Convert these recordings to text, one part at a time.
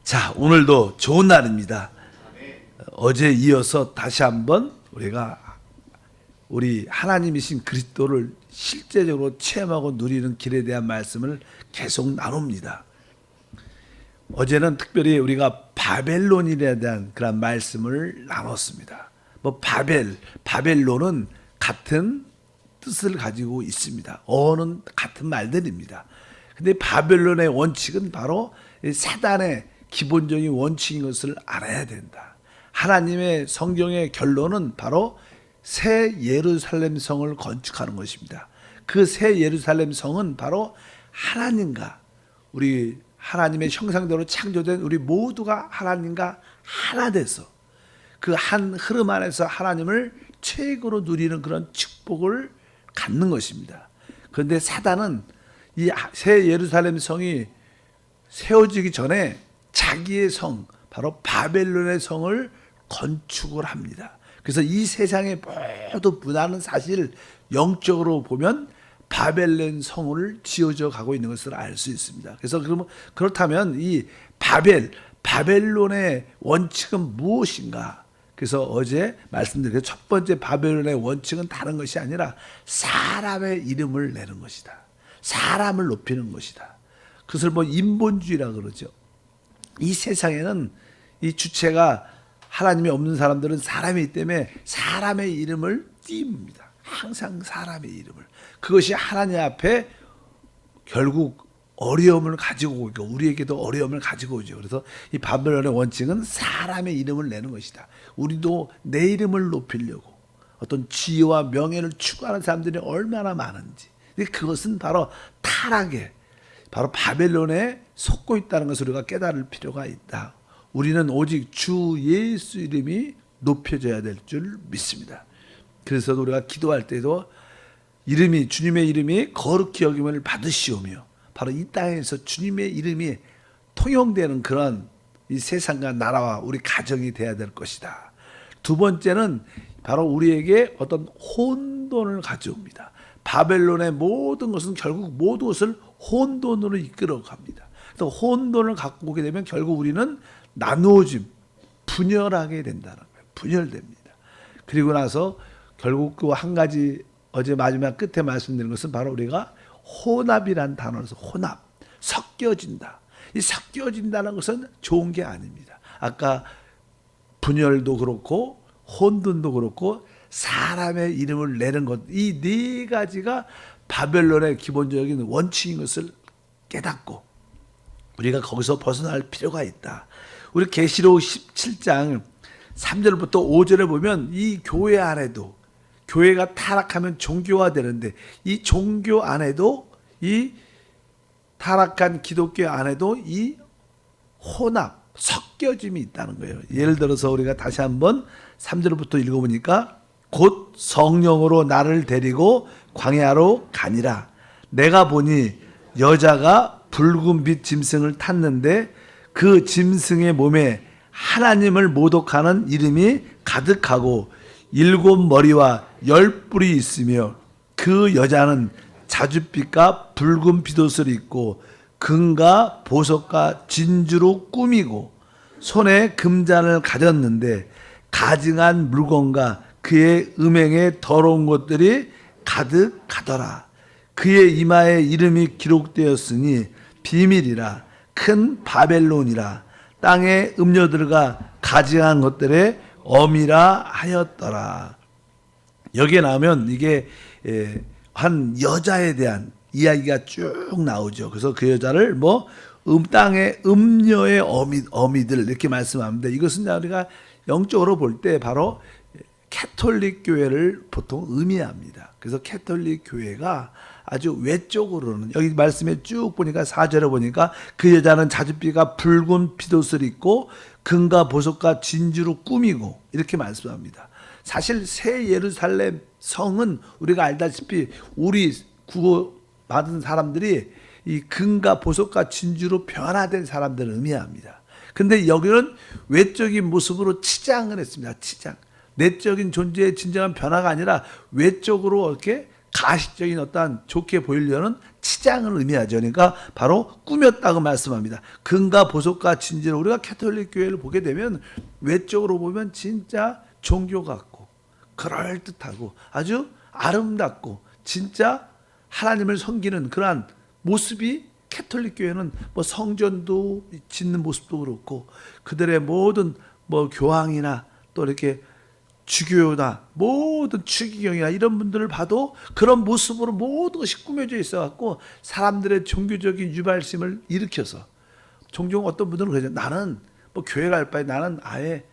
자, 오늘도 좋은 날입니다. 어제 이어서 다시 한번 우리 하나님이신 그리스도를 실제적으로 체험하고 누리는 길에 대한 말씀을 계속 나눕니다. 어제는 특별히 우리가 바벨론에 대한 그런 말씀을 나눴습니다. 바벨론은 같은 뜻을 가지고 있습니다. 어는 같은 말들입니다. 근데 바벨론의 원칙은 바로 사단의 기본적인 원칙인 것을 알아야 된다. 하나님의 성경의 결론은 바로 새 예루살렘 성을 건축하는 것입니다. 그 새 예루살렘 성은 바로 하나님과 우리 하나님의 형상대로 창조된 우리 모두가 하나님과 하나 돼서 그 한 흐름 안에서 하나님을 최고로 누리는 그런 축복을 갖는 것입니다. 그런데 사단은 이 새 예루살렘 성이 세워지기 전에 자기의 성, 바로 바벨론의 성을 건축을 합니다. 그래서 이 세상의 모든 문화는 사실 영적으로 보면 바벨론 성을 지어져 가고 있는 것을 알 수 있습니다. 그래서 그렇다면 이 바벨론의 원칙은 무엇인가? 그래서 어제 말씀드린 첫 번째 바벨론의 원칙은 다른 것이 아니라 사람의 이름을 내는 것이다. 사람을 높이는 것이다. 그것을 인본주의라 그러죠. 이 세상에는 이 주체가 하나님이 없는 사람들은 사람이 있기 때문에 사람의 이름을 띄웁니다. 항상 사람의 이름을. 그것이 하나님 앞에 결국 어려움을 가지고 오고 우리에게도 어려움을 가지고 오죠. 그래서 이 바벨론의 원칙은 사람의 이름을 내는 것이다. 우리도 내 이름을 높이려고 어떤 지위와 명예를 추구하는 사람들이 얼마나 많은지. 그것은 바로 타락에 바로 바벨론에 속고 있다는 것을 우리가 깨달을 필요가 있다. 우리는 오직 주 예수 이름이 높여져야 될 줄 믿습니다. 그래서 우리가 기도할 때도 주님의 이름이 거룩히 여김을 받으시오며 바로 이 땅에서 주님의 이름이 통용되는 그런 이 세상과 나라와 우리 가정이 돼야 될 것이다. 두 번째는 바로 우리에게 어떤 혼돈을 가져옵니다. 바벨론의 모든 것은 결국 모든 것을 혼돈으로 이끌어 갑니다. 또 혼돈을 갖고 오게 되면 결국 우리는 나누어짐, 분열하게 된다는 거예요. 분열됩니다. 그리고 나서 결국 그 한 가지 어제 마지막 끝에 말씀드린 것은 바로 우리가 혼합이란 단어에서 혼합, 섞여진다. 이 섞여진다는 것은 좋은 게 아닙니다. 아까 분열도 그렇고 혼돈도 그렇고 사람의 이름을 내는 것, 이 네 가지가 바벨론의 기본적인 원칙인 것을 깨닫고 우리가 거기서 벗어날 필요가 있다. 우리 계시록 17장 3절부터 5절에 보면 이 교회 안에도 교회가 타락하면 종교화되는데 이 종교 안에도 이 타락한 기독교 안에도 이 혼합, 섞여짐이 있다는 거예요. 예를 들어서 우리가 다시 한번 3절부터 읽어보니까 곧 성령으로 나를 데리고 광야로 가니라. 내가 보니 여자가 붉은 빛 짐승을 탔는데 그 짐승의 몸에 하나님을 모독하는 이름이 가득하고 7머리와 10뿔이 있으며 그 여자는 자줏빛과 붉은 빗옷을 입고 금과 보석과 진주로 꾸미고 손에 금잔을 가졌는데 가증한 물건과 그의 음행에 더러운 것들이 가득하더라. 그의 이마에 이름이 기록되었으니 비밀이라 큰 바벨론이라 땅의 음녀들과 가증한 것들의 어미라 하였더라. 여기에 나오면 이게 한 여자에 대한 이야기가 쭉 나오죠. 그래서 그 여자를 땅의 음녀의 어미들 이렇게 말씀합니다. 이것은 우리가 영적으로 볼 때 바로 캐톨릭 교회를 보통 의미합니다. 그래서 캐톨릭 교회가 아주 외적으로는 여기 말씀에 쭉 보니까 4절에 보니까 그 여자는 자줏빛과 붉은 핏옷을 입고 금과 보석과 진주로 꾸미고 이렇게 말씀합니다. 사실 새 예루살렘 성은 우리가 알다시피 우리 구원받은 사람들이 이 금과 보석과 진주로 변화된 사람들을 의미합니다. 근데 여기는 외적인 모습으로 치장을 했습니다. 치장. 내적인 존재의 진정한 변화가 아니라 외적으로 이렇게 가식적인 어떤 좋게 보이려는 치장을 의미하죠. 그러니까 바로 꾸몄다고 말씀합니다. 금과 보석과 진주로 우리가 캐톨릭 교회를 보게 되면 외적으로 보면 진짜 종교 같고 그럴듯하고 아주 아름답고 진짜 하나님을 섬기는 그러한 모습이 캐톨릭 교회는 뭐 성전도 짓는 모습도 그렇고 그들의 모든 뭐 교황이나 또 이렇게 주교나 모든 추기경이나 이런 분들을 봐도 그런 모습으로 모든 것이 꾸며져 있어 갖고 사람들의 종교적인 유발심을 일으켜서 종종 어떤 분들은 그러죠. 나는 뭐 교회 갈 바에 나는 아예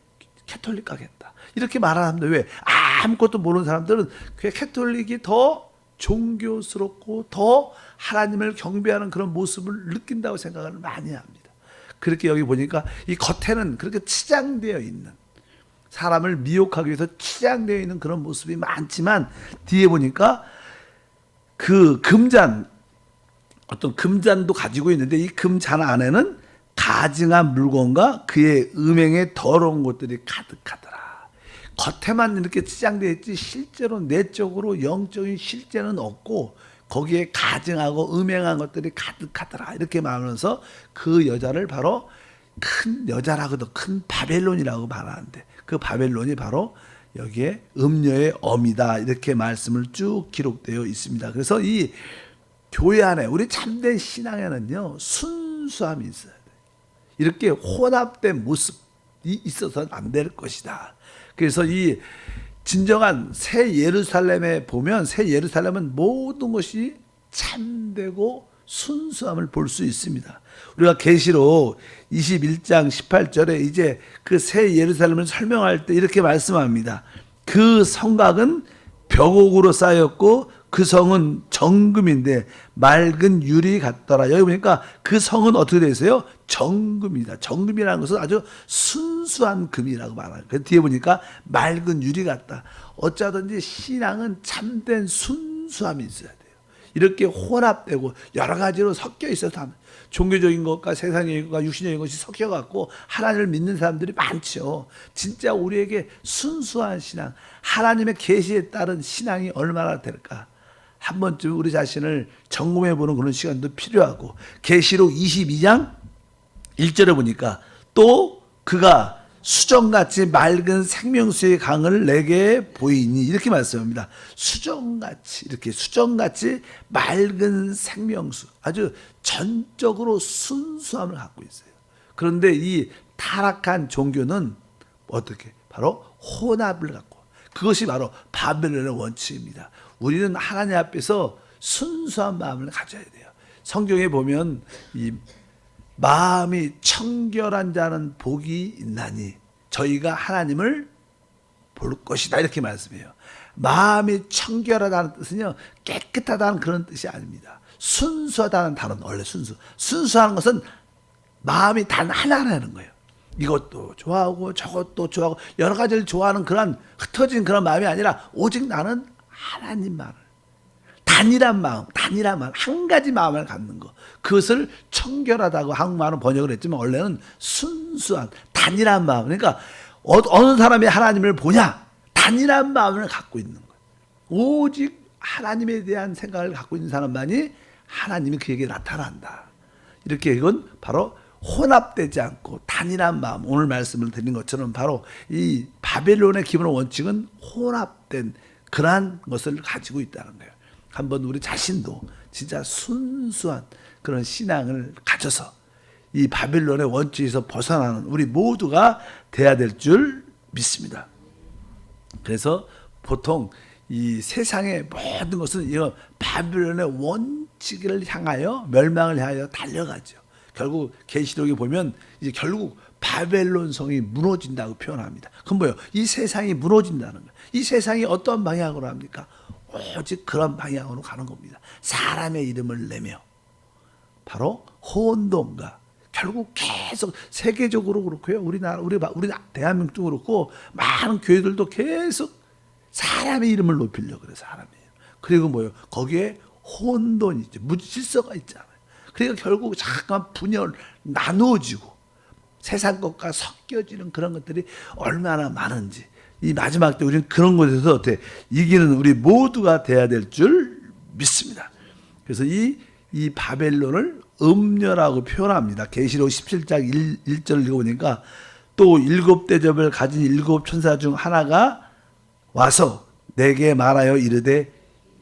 캐톨릭 가겠다. 이렇게 말하는 사람들 왜 아무것도 모르는 사람들은 그 캐톨릭이 더 종교스럽고 더 하나님을 경배하는 그런 모습을 느낀다고 생각을 많이 합니다. 그렇게 여기 보니까 이 겉에는 그렇게 치장되어 있는 사람을 미혹하기 위해서 치장되어 있는 그런 모습이 많지만 뒤에 보니까 그 금잔 어떤 금잔도 가지고 있는데 이 금잔 안에는 가증한 물건과 그의 음행의 더러운 것들이 가득하더라. 겉에만 이렇게 치장되어 있지 실제로 내적으로 영적인 실제는 없고 거기에 가증하고 음행한 것들이 가득하더라. 이렇게 말하면서 그 여자를 바로 큰 여자라고도 큰 바벨론이라고 말하는데 그 바벨론이 바로 여기에 음녀의 엄이다. 이렇게 말씀을 쭉 기록되어 있습니다. 그래서 이 교회 안에 우리 참된 신앙에는요 순수함이 있어야 돼요. 이렇게 혼합된 모습이 있어서는 안 될 것이다. 그래서 이 진정한 새 예루살렘에 보면 새 예루살렘은 모든 것이 참되고 순수함을 볼 수 있습니다. 우리가 계시록 21장 18절에 이제 그 새 예루살렘을 설명할 때 이렇게 말씀합니다. 그 성곽은 벽옥으로 쌓였고 그 성은 정금인데 맑은 유리 같더라. 여기 보니까 그 성은 어떻게 되어 있어요? 정금이다. 정금이라는 것은 아주 순수한 금이라고 말해요. 그 뒤에 보니까 맑은 유리 같다. 어쩌든지 신앙은 참된 순수함이 있어야 돼요. 이렇게 혼합되고 여러 가지로 섞여 있어서 종교적인 것과 세상적인 것과 육신적인 것이 섞여갖고 하나님을 믿는 사람들이 많죠. 진짜 우리에게 순수한 신앙, 하나님의 계시에 따른 신앙이 얼마나 될까? 한 번쯤 우리 자신을 점검해보는 그런 시간도 필요하고 계시록 22장 1절에 보니까 또 그가 수정같이 맑은 생명수의 강을 내게 보이니 이렇게 말씀합니다. 수정같이 이렇게 수정같이 맑은 생명수 아주 전적으로 순수함을 갖고 있어요. 그런데 이 타락한 종교는 어떻게 바로 혼합을 갖고 그것이 바로 바벨론의 원칙입니다. 우리는 하나님 앞에서 순수한 마음을 가져야 돼요. 성경에 보면 이 마음이 청결한 자는 복이 있나니 저희가 하나님을 볼 것이다 이렇게 말씀해요. 마음이 청결하다는 뜻은요 깨끗하다는 그런 뜻이 아닙니다. 순수하다는 단어는 원래 순수한 것은 마음이 단 하나라는 거예요. 이것도 좋아하고 저것도 좋아하고 여러 가지를 좋아하는 그런 흩어진 그런 마음이 아니라 오직 나는 하나님만을 단일한 마음, 한 가지 마음을 갖는 거. 그것을 청결하다고 한국말은 번역을 했지만 원래는 순수한 단일한 마음. 그러니까 어느 사람이 하나님을 보냐? 단일한 마음을 갖고 있는 거예요. 오직 하나님에 대한 생각을 갖고 있는 사람만이 하나님이 그에게 나타난다. 이렇게 이건 바로 혼합되지 않고 단일한 마음. 오늘 말씀을 드린 것처럼 바로 이 바벨론의 기본 원칙은 혼합된 그러한 것을 가지고 있다는 거예요. 한번 우리 자신도 진짜 순수한 그런 신앙을 가져서 이 바벨론의 원칙에서 벗어나는 우리 모두가 돼야 될 줄 믿습니다. 그래서 보통 이 세상의 모든 것은 이런 바벨론의 원칙을 향하여 멸망을 향하여 달려가죠. 결국 계시록에 보면 이제 결국 바벨론 성이 무너진다고 표현합니다. 그럼 뭐예요? 이 세상이 무너진다는 거예요. 이 세상이 어떤 방향으로 합니까? 오직 그런 방향으로 가는 겁니다. 사람의 이름을 내며 바로 혼돈과 결국 계속 세계적으로 그렇고요. 우리 대한민국도 그렇고 많은 교회들도 계속 사람의 이름을 높이려고 그래요. 사람의 이름. 그리고 뭐예요? 거기에 혼돈이 있죠. 무질서가 있잖아요. 그러니까 결국 잠깐 분열 나누어지고 세상 것과 섞여지는 그런 것들이 얼마나 많은지 이 마지막 때 우리는 그런 것에서 어떻게 이기는 우리 모두가 돼야 될 줄 믿습니다. 그래서 이 이 바벨론을 음녀라고 표현합니다. 계시록 17장 1절을 읽어보니까 또 7 대접을 가진 7 천사 중 하나가 와서 내게 말하여 이르되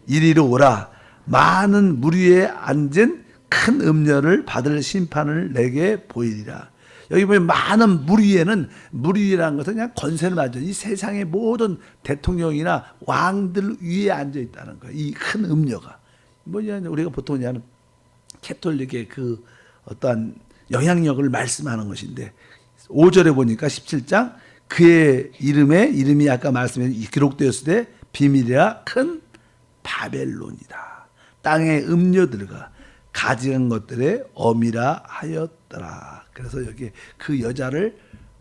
이리로 오라. 많은 무리에 앉은 큰 음녀를 받을 심판을 내게 보이리라. 여기 보면 많은 무리에는, 무리라는 것은 그냥 권세를 가져 이 세상의 모든 대통령이나 왕들 위에 앉아 있다는 거예요. 이 큰 음녀가 뭐냐, 우리가 보통 그냥 캐톨릭의 그 어떠한 영향력을 말씀하는 것인데 5절에 보니까 17장 그의 이름이 아까 말씀에 기록되었을 때 비밀이라 큰 바벨론이다. 땅의 음녀들과 가진 것들의 어미라 하였더라. 그래서 여기 그 여자를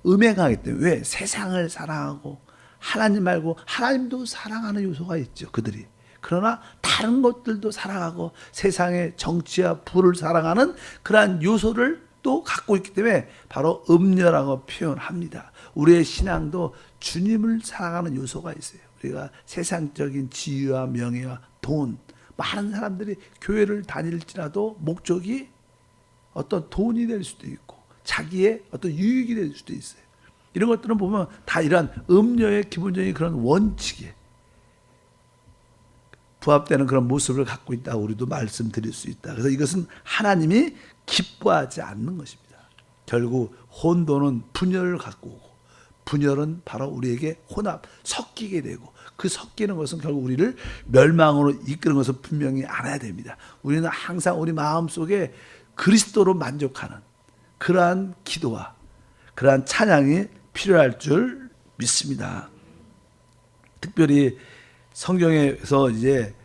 음행하기 때문에, 왜? 세상을 사랑하고 하나님 말고 하나님도 사랑하는 요소가 있죠, 그들이. 그러나 다른 것들도 사랑하고 세상의 정치와 부를 사랑하는 그러한 요소를 또 갖고 있기 때문에 바로 음녀라고 표현합니다. 우리의 신앙도 주님을 사랑하는 요소가 있어요. 우리가 세상적인 지위와 명예와 돈, 많은 사람들이 교회를 다닐지라도 목적이 어떤 돈이 될 수도 있고 자기의 어떤 유익이 될 수도 있어요. 이런 것들은 보면 다 이러한 음녀의 기본적인 그런 원칙에 부합되는 그런 모습을 갖고 있다고 우리도 말씀드릴 수 있다. 그래서 이것은 하나님이 기뻐하지 않는 것입니다. 결국 혼돈은 분열을 갖고 오고, 분열은 바로 우리에게 혼합, 섞이게 되고, 그 섞이는 것은 결국 우리를 멸망으로 이끄는 것을 분명히 알아야 됩니다. 우리는 항상 우리 마음속에 그리스도로 만족하는 그러한 기도와 그러한 찬양이 필요할 줄 믿습니다. 특별히 성경에서 이제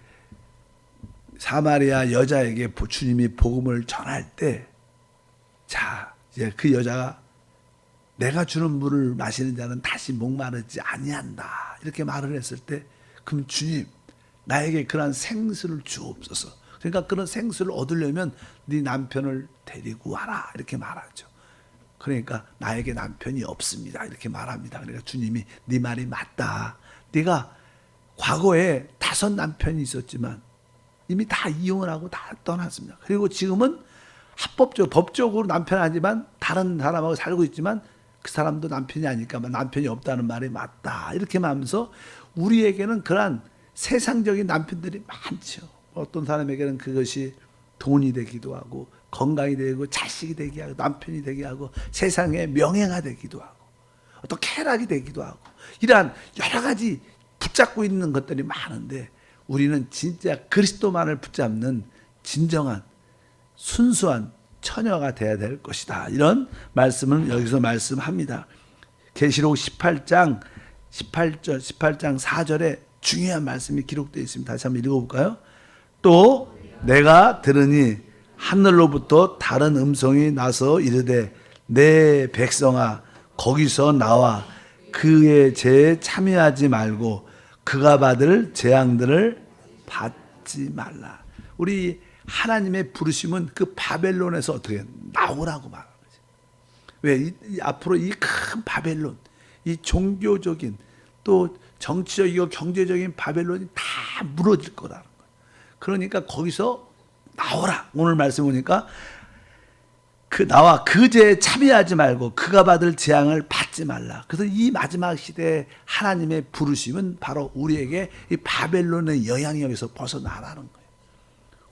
사마리아 여자에게 주님이 복음을 전할 때, 자, 이제 그 여자가 내가 주는 물을 마시는 자는 다시 목마르지 아니한다, 이렇게 말을 했을 때, 그럼 주님, 나에게 그러한 생수를 주옵소서. 그러니까 그런 생수를 얻으려면 네 남편을 데리고 와라, 이렇게 말하죠. 그러니까 나에게 남편이 없습니다, 이렇게 말합니다. 그러니까 주님이 네 말이 맞다. 네가 과거에 5 남편이 있었지만 이미 다 이혼을 하고 다 떠났습니다. 그리고 지금은 합법적으로, 법적으로 남편 아니지만 다른 사람하고 살고 있지만 그 사람도 남편이 아니까 남편이 없다는 말이 맞다, 이렇게 말하면서 우리에게는 그러한 세상적인 남편들이 많죠. 어떤 사람에게는 그것이 돈이 되기도 하고 건강이 되고 자식이 되게 하고 남편이 되게 하고 세상의 명예가 되기도 하고 어떤 쾌락이 되기도 하고, 이러한 여러 가지 붙잡고 있는 것들이 많은데 우리는 진짜 그리스도만을 붙잡는 진정한 순수한 처녀가 되어야 될 것이다. 이런 말씀을 여기서 말씀합니다. 계시록 18장 4절에 중요한 말씀이 기록되어 있습니다. 다시 한번 읽어볼까요? 또 내가 들으니 하늘로부터 다른 음성이 나서 이르되 내 백성아 거기서 나와 그의 죄에 참여하지 말고 그가 받을 재앙들을 받지 말라. 우리 하나님의 부르심은 그 바벨론에서 어떻게 나오라고 말하는 거지. 왜? 앞으로 이 큰 바벨론, 이 종교적인 또 정치적이고 경제적인 바벨론이 다 무너질 거라는 거예요. 그러니까 거기서 나오라. 오늘 말씀 보니까 나와 그 죄에 참여하지 말고 그가 받을 재앙을 받지 말라. 그래서 이 마지막 시대에 하나님의 부르심은 바로 우리에게 이 바벨론의 영향력에서 벗어나라는 거예요.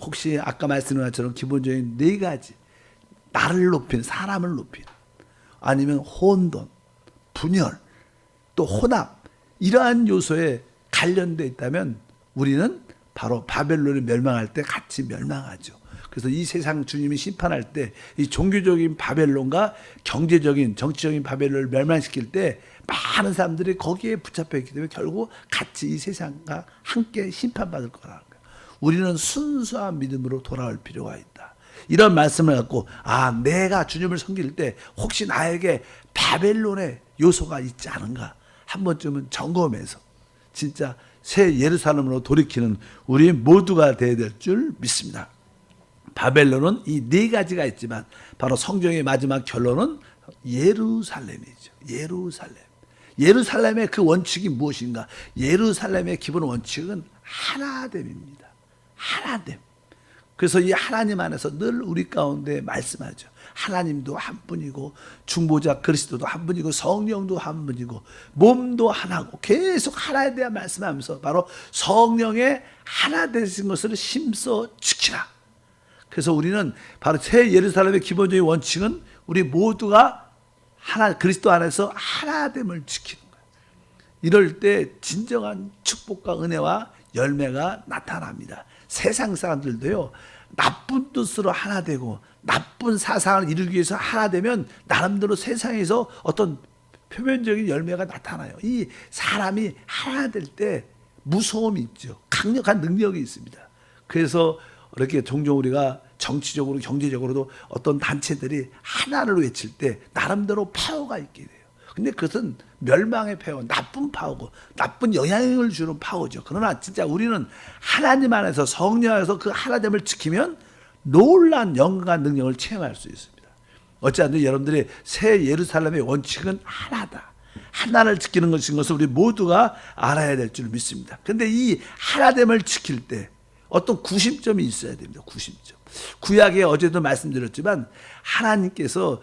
혹시 아까 말씀드린 것처럼 기본적인 4가지, 나를 높이는, 사람을 높이는, 아니면 혼돈, 분열, 또 혼합, 이러한 요소에 관련되어 있다면 우리는 바로 바벨론이 멸망할 때 같이 멸망하죠. 그래서 이 세상 주님이 심판할 때 이 종교적인 바벨론과 경제적인 정치적인 바벨론을 멸망시킬 때 많은 사람들이 거기에 붙잡혀 있기 때문에 결국 같이 이 세상과 함께 심판받을 거라는 거예요. 우리는 순수한 믿음으로 돌아올 필요가 있다. 이런 말씀을 갖고 내가 주님을 섬길 때 혹시 나에게 바벨론의 요소가 있지 않은가 한 번쯤은 점검해서 진짜 새 예루살렘으로 돌이키는 우리 모두가 되어야 될 줄 믿습니다. 바벨론은 이 4가지가 있지만 바로 성경의 마지막 결론은 예루살렘이죠. 예루살렘의 그 원칙이 무엇인가? 예루살렘의 기본 원칙은 하나됨입니다. 하나됨. 그래서 이 하나님 안에서 늘 우리 가운데 말씀하죠. 하나님도 한 분이고 중보자 그리스도도 한 분이고 성령도 한 분이고 몸도 하나고 계속 하나에 대한 말씀하면서 바로 성령의 하나 되신 것을 힘써 지키라. 그래서 우리는 바로 새 예루살렘의 기본적인 원칙은 우리 모두가 하나 그리스도 안에서 하나됨을 지키는 거예요. 이럴 때 진정한 축복과 은혜와 열매가 나타납니다. 세상 사람들도요, 나쁜 뜻으로 하나 되고 나쁜 사상을 이루기 위해서 하나 되면 나름대로 세상에서 어떤 표면적인 열매가 나타나요. 이 사람이 하나 될 때 무서움이 있죠. 강력한 능력이 있습니다. 그래서 이렇게 종종 우리가 정치적으로 경제적으로도 어떤 단체들이 하나를 외칠 때 나름대로 파워가 있게 돼요. 근데 그것은 멸망의 파워, 나쁜 파워고 나쁜 영향을 주는 파워죠. 그러나 진짜 우리는 하나님 안에서 성령 안에서 그 하나됨을 지키면 놀라운 영광과 능력을 체험할 수 있습니다. 어찌하든 여러분들이 새 예루살렘의 원칙은 하나다. 하나를 지키는 것을 우리 모두가 알아야 될 줄 믿습니다. 그런데 이 하나됨을 지킬 때 어떤 구심점이 있어야 됩니다. 구심점. 구약에 어제도 말씀드렸지만 하나님께서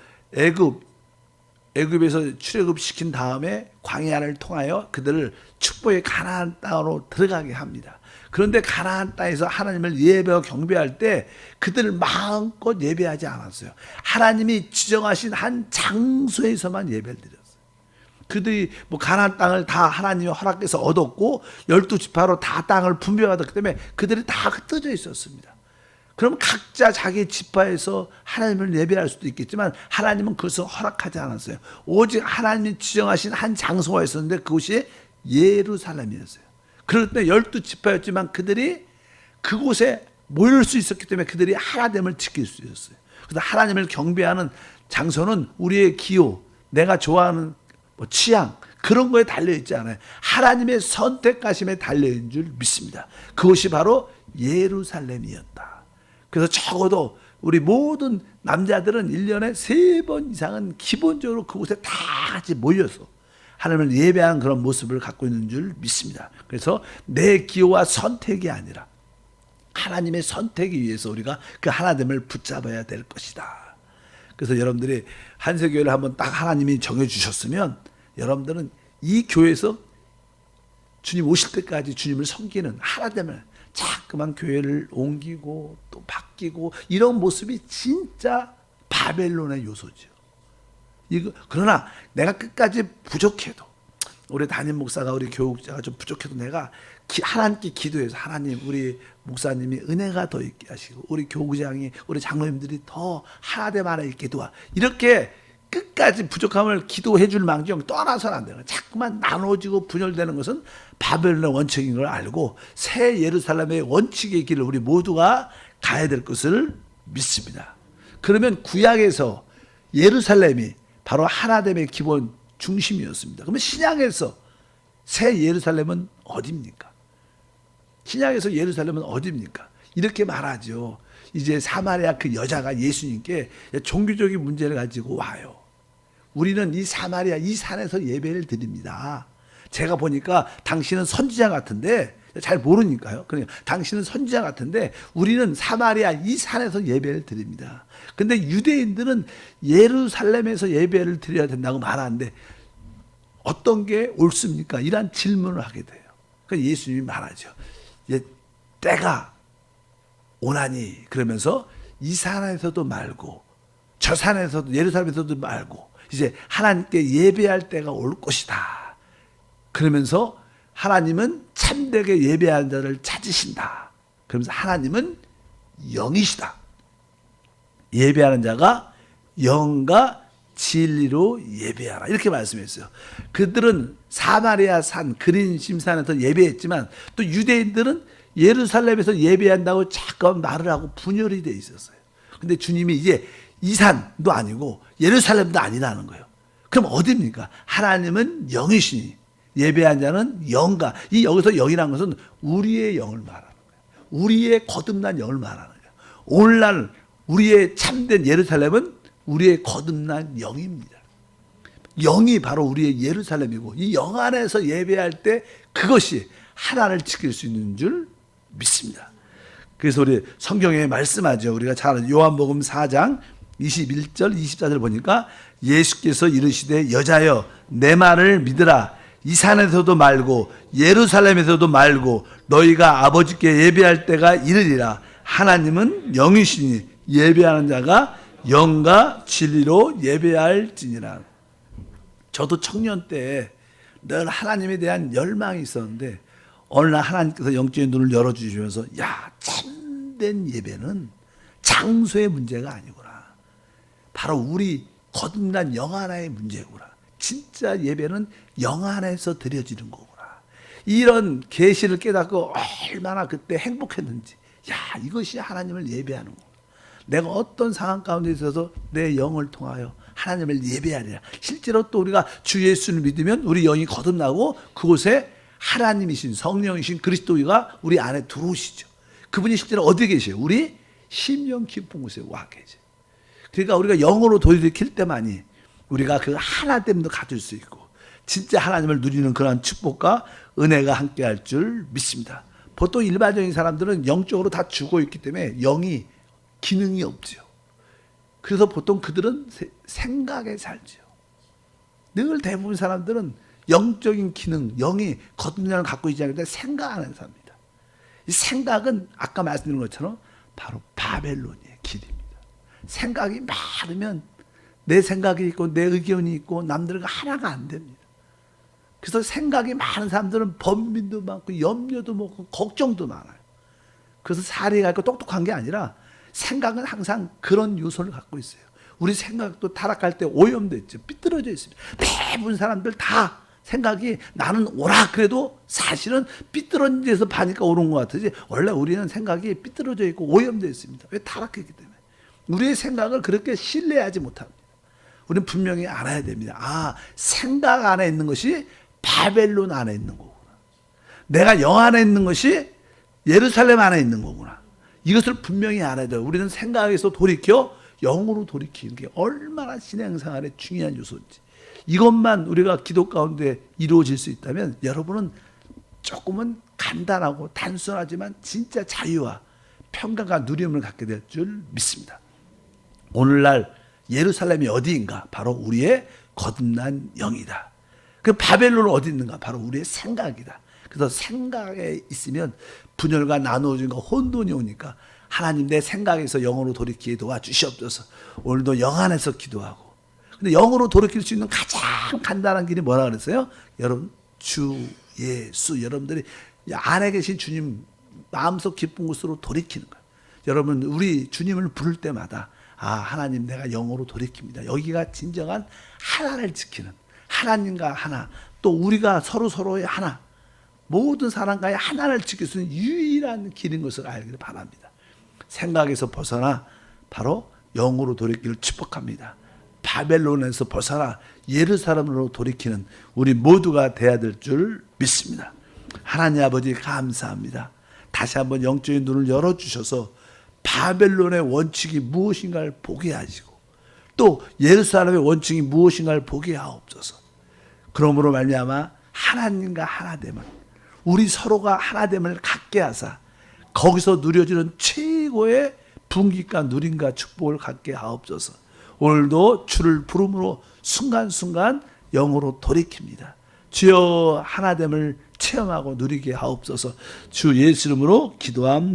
애굽에서 출애굽시킨 다음에 광야를 통하여 그들을 축복의 가나안 땅으로 들어가게 합니다. 그런데 가나안 땅에서 하나님을 예배하고 경배할 때 그들을 마음껏 예배하지 않았어요. 하나님이 지정하신 한 장소에서만 예배를 드렸어요. 그들이 가나안 땅을 다 하나님이 허락해서 얻었고 12지파로 다 땅을 분배받았기 때문에 그들이 다 흩어져 있었습니다. 그럼 각자 자기 지파에서 하나님을 예배할 수도 있겠지만 하나님은 그것을 허락하지 않았어요. 오직 하나님이 지정하신 한 장소가 있었는데 그곳이 예루살렘이었어요. 그럴 때 12지파였지만 그들이 그곳에 모일 수 있었기 때문에 그들이 하나됨을 지킬 수 있었어요. 그래서 하나님을 경배하는 장소는 우리의 기호, 내가 좋아하는 취향 그런 거에 달려있지 않아요. 하나님의 선택하심에 달려있는 줄 믿습니다. 그것이 바로 예루살렘이었다. 그래서 적어도 우리 모든 남자들은 1년에 3번 이상은 기본적으로 그곳에 다 같이 모여서 하나님을 예배하는 그런 모습을 갖고 있는 줄 믿습니다. 그래서 내 기호와 선택이 아니라 하나님의 선택에 의해서 우리가 그 하나됨을 붙잡아야 될 것이다. 그래서 여러분들이 한세교회를 한번 딱 하나님이 정해주셨으면 여러분들은 이 교회에서 주님 오실 때까지 주님을 섬기는 하나됨을 자꾸만 교회를 옮기고 또 바뀌고 이런 모습이 진짜 바벨론의 요소죠. 그러나 내가 끝까지 부족해도 우리 담임 목사가 우리 교육자가 좀 부족해도 내가 하나님께 기도해서 하나님 우리 목사님이 은혜가 더 있게 하시고 우리 교구장이 우리 장로님들이 더 하나됨 안에 있게 도와 이렇게 끝까지 부족함을 기도해 줄 망정 떠나서는 안 되는 자꾸만 나눠지고 분열되는 것은 바벨론의 원칙인 걸 알고 새 예루살렘의 원칙의 길을 우리 모두가 가야 될 것을 믿습니다. 그러면 구약에서 예루살렘이 바로 하나됨의 기본 중심이었습니다. 그러면 신약에서 새 예루살렘은 어디입니까? 신약에서 예루살렘은 어디입니까? 이렇게 말하죠. 이제 사마리아 그 여자가 예수님께 종교적인 문제를 가지고 와요. 우리는 이 사마리아 이 산에서 예배를 드립니다. 제가 보니까 당신은 선지자 같은데 잘 모르니까요. 그러니까 당신은 선지자 같은데 우리는 사마리아 이 산에서 예배를 드립니다. 근데 유대인들은 예루살렘에서 예배를 드려야 된다고 말하는데 어떤 게 옳습니까? 이런 질문을 하게 돼요. 그러니까 예수님이 말하죠. 때가 오나니 그러면서 이 산에서도 말고 저 산에서도 예루살렘에서도 말고 이제 하나님께 예배할 때가 올 것이다. 그러면서 하나님은 참되게 예배하는 자를 찾으신다. 그러면서 하나님은 영이시다. 예배하는 자가 영과 진리로 예배하라. 이렇게 말씀했어요. 그들은 사마리아 산 그린 심산에서 예배했지만 또 유대인들은 예루살렘에서 예배한다고 잠깐 말을 하고 분열이 돼 있었어요. 근데 주님이 이제 이 산도 아니고 예루살렘도 아니라는 거예요. 그럼 어디입니까? 하나님은 영이시니 예배한 자는 영과 이 여기서 영이라는 것은 우리의 영을 말하는 거예요. 우리의 거듭난 영을 말하는 거예요. 오늘날 우리의 참된 예루살렘은 우리의 거듭난 영입니다. 영이 바로 우리의 예루살렘이고 이 영 안에서 예배할 때 그것이 하나를 지킬 수 있는 줄 믿습니다. 그래서 우리 성경에 말씀하죠. 우리가 잘 아는 요한복음 4장 21절 24절 보니까 예수께서 이르시되 여자여 내 말을 믿으라. 이 산에서도 말고 예루살렘에서도 말고 너희가 아버지께 예배할 때가 이르리라. 하나님은 영이시니 예배하는 자가 영과 진리로 예배할지니라. 저도 청년 때 늘 하나님에 대한 열망이 있었는데 어느 날 하나님께서 영적인 눈을 열어주시면서 야, 참된 예배는 장소의 문제가 아니구나. 바로 우리 거듭난 영 하나의 문제구나. 진짜 예배는 영 안에서 드려지는 거구나. 이런 계시를 깨닫고 얼마나 그때 행복했는지. 야, 이것이 하나님을 예배하는 거구나. 내가 어떤 상황 가운데 있어서 내 영을 통하여 하나님을 예배하리라. 실제로 또 우리가 주 예수를 믿으면 우리 영이 거듭나고 그곳에 하나님이신 성령이신 그리스도가 우리 안에 들어오시죠. 그분이 실제로 어디에 계세요? 우리 심령 깊은 곳에 와 계세요. 그러니까 우리가 영으로 돌이킬 때만이 우리가 그 하나됨도 가질 수 있고 진짜 하나님을 누리는 그런 축복과 은혜가 함께할 줄 믿습니다. 보통 일반적인 사람들은 영적으로 다 죽어 있기 때문에 영이 기능이 없죠. 그래서 보통 그들은 생각에 살죠. 늘 대부분 사람들은 영적인 기능, 영이 거듭남을 갖고 있지 않기 때문에 생각 안에서 삽니다. 이 생각은 아까 말씀드린 것처럼 바로 바벨론의 길입니다. 생각이 많으면 내 생각이 있고 내 의견이 있고 남들과 하나가 안 됩니다. 그래서 생각이 많은 사람들은 번민도 많고 염려도 많고 걱정도 많아요. 그래서 사리가 있고 똑똑한 게 아니라 생각은 항상 그런 요소를 갖고 있어요. 우리 생각도 타락할 때 오염됐죠. 삐뚤어져 있습니다. 대부분 사람들 다 생각이 나는 옳아 그래도 사실은 삐뚤어진 데서 봐니까 옳은 것 같으지 원래 우리는 생각이 삐뚤어져 있고 오염되어 있습니다. 왜? 타락했기 때문에. 우리의 생각을 그렇게 신뢰하지 못합니다. 우리는 분명히 알아야 됩니다. 아, 생각 안에 있는 것이 바벨론 안에 있는 거구나. 내가 영 안에 있는 것이 예루살렘 안에 있는 거구나. 이것을 분명히 알아야 돼요. 우리는 생각에서 돌이켜 영으로 돌이키는 게 얼마나 신앙생활에 중요한 요소인지. 이것만 우리가 기도 가운데 이루어질 수 있다면 여러분은 조금은 간단하고 단순하지만 진짜 자유와 평강과 누림을 갖게 될 줄 믿습니다. 오늘날 예루살렘이 어디인가? 바로 우리의 거듭난 영이다. 그 바벨론은 어디 있는가? 바로 우리의 생각이다. 그래서 생각에 있으면 분열과 나누어짐과 혼돈이 오니까 하나님 내 생각에서 영으로 돌이키게 도와주시옵소서. 오늘도 영 안에서 기도하고. 근데 영으로 돌이킬 수 있는 가장 간단한 길이 뭐라 그랬어요? 여러분 주 예수 여러분들이 안에 계신 주님 마음속 깊은 곳으로 돌이키는 거예요. 여러분 우리 주님을 부를 때마다 아 하나님 내가 영으로 돌이킵니다. 여기가 진정한 하나를 지키는 하나님과 하나 또 우리가 서로의 하나 모든 사람과의 하나를 지킬 수 있는 유일한 길인 것을 알기를 바랍니다. 생각에서 벗어나 바로 영으로 돌이키기를 축복합니다. 바벨론에서 벗어나 예루살렘으로 돌이키는 우리 모두가 되어야 될 줄 믿습니다. 하나님 아버지 감사합니다. 다시 한번 영적인 눈을 열어주셔서 바벨론의 원칙이 무엇인가를 보게 하시고 또 예루살렘의 원칙이 무엇인가를 보게 하옵소서. 그러므로 말미암아 하나님과 하나됨을 우리 서로가 하나됨을 갖게 하사 거기서 누려지는 최고의 분깃과 누림과 축복을 갖게 하옵소서. 오늘도 주를 부름으로 순간순간 영으로 돌이킵니다. 주여 하나됨을 체험하고 누리게 하옵소서. 주 예수 이름으로 기도합니다.